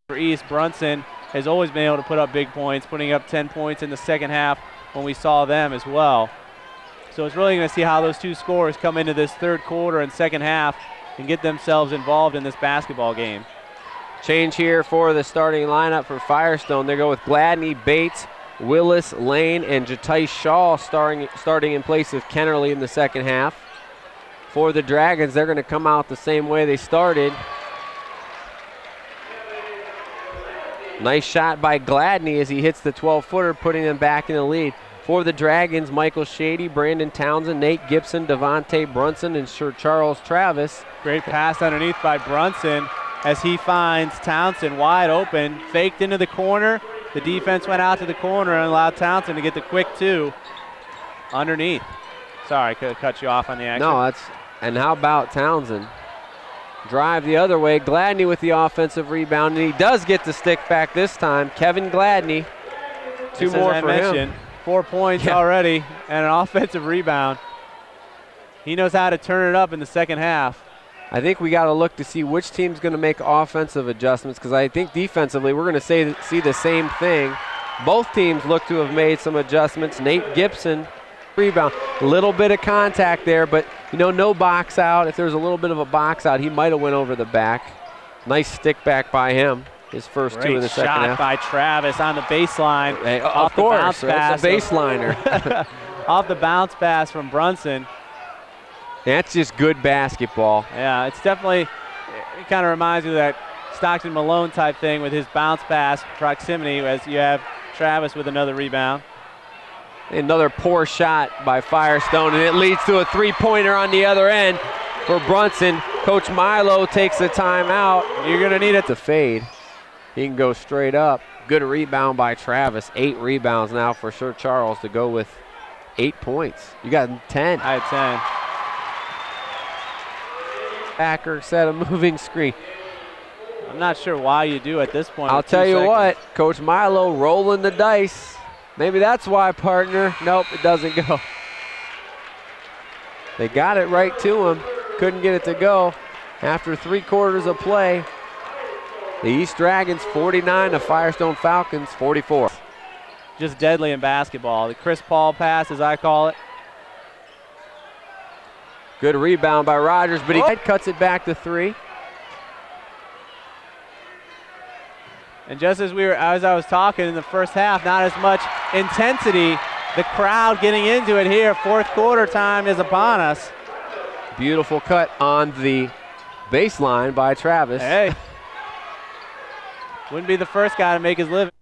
For East, Brunson has always been able to put up big points, putting up 10 points in the second half when we saw them as well. So it's really going to see how those two scores come into this third quarter and second half and get themselves involved in this basketball game. Change here for the starting lineup for Firestone. They go with Gladney, Bates, Willis, Lane, and Jatice Shaw starting in place of Kennerly in the second half. For the Dragons, they're going to come out the same way they started. Nice shot by Gladney as he hits the 12-footer, putting them back in the lead. For the Dragons, Michael Shady, Brandon Townsend, Nate Gibson, Devontae Brunson, and Sir Charles Travis. Great pass underneath by Brunson as he finds Townsend wide open, faked into the corner. The defense went out to the corner and allowed Townsend to get the quick two underneath. Sorry, I could have cut you off on the action. No, and how about Townsend? Drive the other way. Gladney with the offensive rebound, and he does get the stick back this time. Kevin Gladney, two more for him. 4 points already and an offensive rebound. He knows how to turn it up in the second half. I think we got to look to see which team's going to make offensive adjustments, because I think defensively we're going to see the same thing. Both teams look to have made some adjustments. Nate Gibson, rebound. A little bit of contact there, but no box out. If there's a little bit of a box out, he might have went over the back. Nice stick back by him. His first two in the second half. Shot by Travis on the baseline. Hey, of course, that's a baseliner. Off the bounce pass from Brunson. That's just good basketball. Yeah, it's definitely, it kind of reminds me of that Stockton Malone type thing with his bounce pass proximity as you have Travis with another rebound. Another poor shot by Firestone, and it leads to a three-pointer on the other end for Brunson. Coach Milo takes the timeout. You're going to need it to fade. He can go straight up. Good rebound by Travis. 8 rebounds now for Sir Charles to go with 8 points. You got 10. I had 10. Backer set a moving screen. I'm not sure why you do at this point. I'll tell you what, Coach Milo rolling the dice. Maybe that's why, partner. Nope, it doesn't go. They got it right to him. Couldn't get it to go. After 3 quarters of play, the East Dragons 49, the Firestone Falcons 44. Just deadly in basketball. The Chris Paul pass, as I call it. Good rebound by Rogers, but he cuts it back to 3. And just as I was talking in the first half, not as much intensity. The crowd getting into it here. Fourth quarter time is upon us. Beautiful cut on the baseline by Travis. Hey. Wouldn't be the first guy to make his living.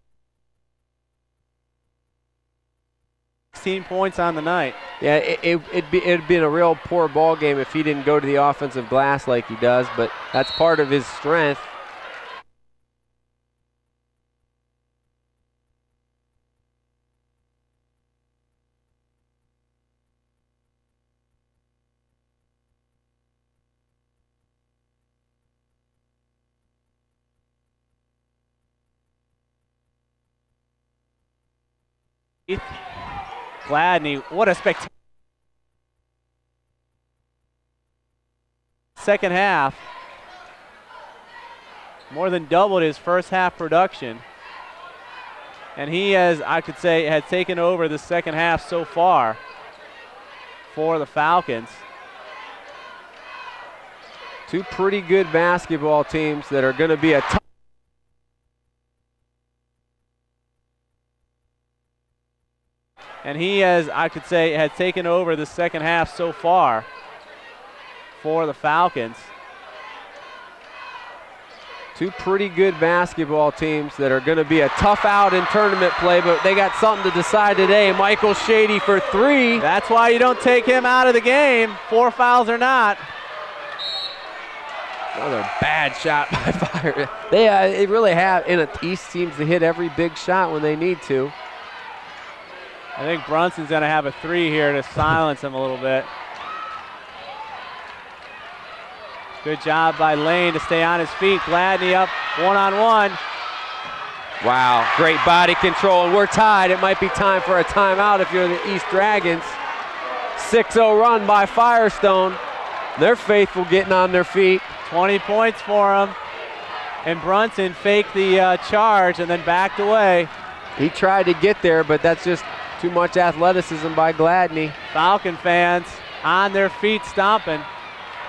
16 points on the night. Yeah, it'd been a real poor ball game if he didn't go to the offensive glass like he does, but that's part of his strength. Gladney, what a spectacular second half. More than doubled his first half production. And he has, I could say, has taken over the second half so far for the Falcons. Two pretty good basketball teams that are going to be a tough. And he has, I could say, has taken over the second half so far for the Falcons. Two pretty good basketball teams that are going to be a tough out in tournament play, but they got something to decide today. Michael Shady for 3. That's why you don't take him out of the game, 4 fouls or not. Another bad shot by Fire. They really have, and the East seems to hit every big shot when they need to. I think Brunson's going to have a 3 here to silence him a little bit. Good job by Lane to stay on his feet. Gladney up one-on-one. Wow, great body control, and we're tied. It might be time for a timeout if you're the East Dragons. 6-0 run by Firestone. They're faithful getting on their feet. 20 points for them. And Brunson faked the charge and then backed away. He tried to get there, but that's just too much athleticism by Gladney. Falcon fans on their feet stomping.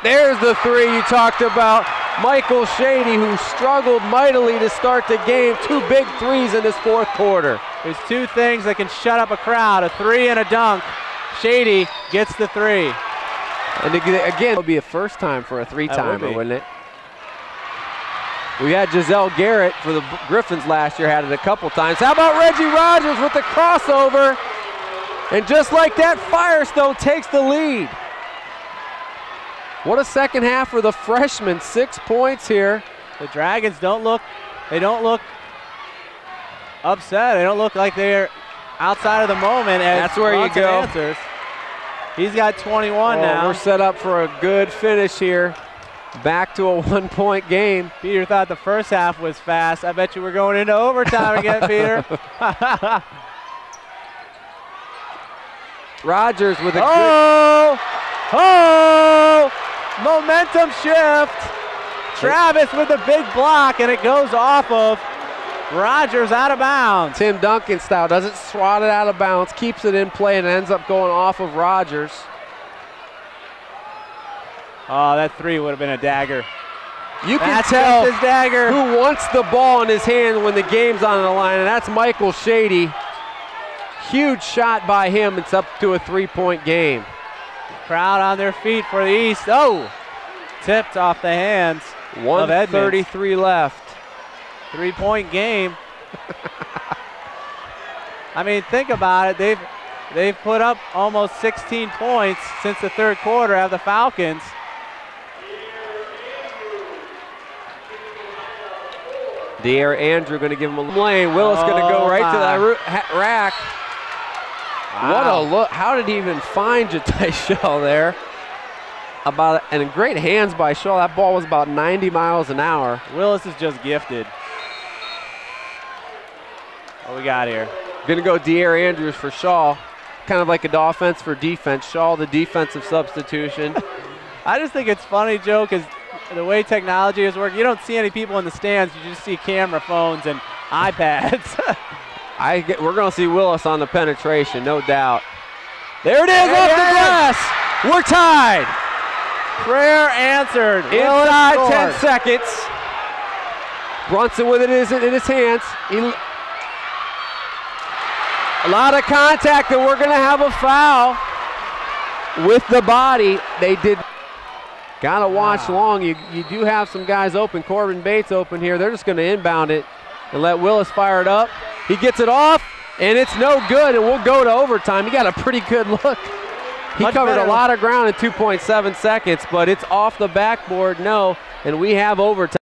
There's the three you talked about. Michael Shady, who struggled mightily to start the game. 2 big threes in this fourth quarter. There's 2 things that can shut up a crowd, a 3 and a dunk. Shady gets the 3. And again, it would be a first time for a 3-timer, wouldn't it? We had Giselle Garrett for the Griffins last year, had it a couple times. How about Reggie Rogers with the crossover? And just like that, Firestone takes the lead. What a second half for the freshman. 6 points here. The Dragons don't look upset. They don't look like they're outside of the moment. As that's where you go. Answers. He's got 21 now. We're set up for a good finish here. Back to a 1-point game. Peter thought the first half was fast. I bet you we're going into overtime again, Peter. Rogers with a good... Oh! Momentum shift. Travis with a big block, and it goes off of Rogers out of bounds. Tim Duncan style, doesn't swat it out of bounds, keeps it in play, and ends up going off of Rogers. Oh, that 3 would have been a dagger. You can tell his dagger. Who wants the ball in his hand when the game's on the line, and that's Michael Shady. Huge shot by him. It's up to a 3-point game. Crowd on their feet for the East. Oh, tipped off the hands of Edmonds. 1:33 left. 3-point game. I mean, think about it. They've put up almost 16 points since the third quarter of the Falcons. De'Aaron Andrew going to give him a lane. Willis going to go right to that rack. Wow. What a look. How did he even find Jatai Shaw there? And great hands by Shaw. That ball was about 90 miles an hour. Willis is just gifted. What we got here? Going to go De'Aaron Andrews for Shaw. Kind of like an offense for defense. Shaw, the defensive substitution. I just think it's funny, Joe, because the way technology is working, you don't see any people in the stands. You just see camera phones and iPads. We're going to see Willis on the penetration, no doubt. There it is, off the glass. We're tied. Prayer answered. Inside 10 seconds. Brunson with it in his hands. A lot of contact, and we're going to have a foul with the body. They did. Got to watch long. You do have some guys open. Corbin Bates open here. They're just going to inbound it and let Willis fire it up. He gets it off, and it's no good, and we'll go to overtime. He got a pretty good look. He covered a lot of ground in 2.7 seconds, but it's off the backboard, no, and we have overtime.